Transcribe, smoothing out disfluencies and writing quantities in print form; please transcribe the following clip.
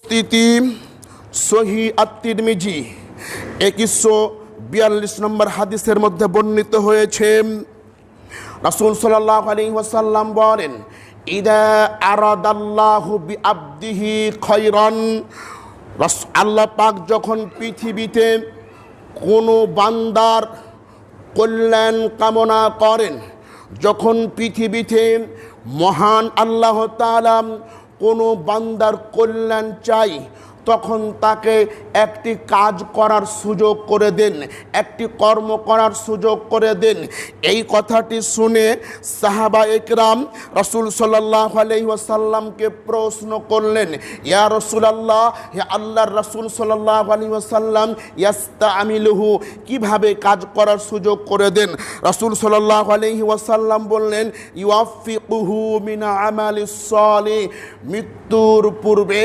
তিতি সহি আত-তিরমিজি 2142 নম্বর হাদিসের মধ্যে বর্ণিত হয়েছে, রাসূল সাল্লাল্লাহু আলাইহি ওয়াসাল্লাম বলেন, ইদা আরাদাল্লাহু বিআবদিহি খায়রান, আল্লাহ পাক যখন পৃথিবীতে কোনো বান্দার কল্যাণ কামনা করেন, যখন পৃথিবীতে মহান আল্লাহ তাআলা কোনো বান্দার কল্যাণ চাই, তখন তাকে একটি কাজ করার সুযোগ করে দেন, একটি কর্ম করার সুযোগ করে দেন। এই কথাটি শুনে সাহাবা একরাম রাসূল সাল্লাল্লাহু আলাইহি ওয়াসাল্লামকে প্রশ্ন করলেন, ইয়া রাসূলুল্লাহ, হে আল্লাহর রাসূল সাল্লাল্লাহু আলাইহি ওয়াসাল্লাম, ইয়াস্তামিলুহু, কিভাবে কাজ করার সুযোগ করে দেন? রাসূল সাল্লাল্লাহু আলাইহি ওয়াসাল্লাম বললেন, ইউয়াফিকুহু মিন আমালিস সালিহ, মৃত্যুর পূর্বে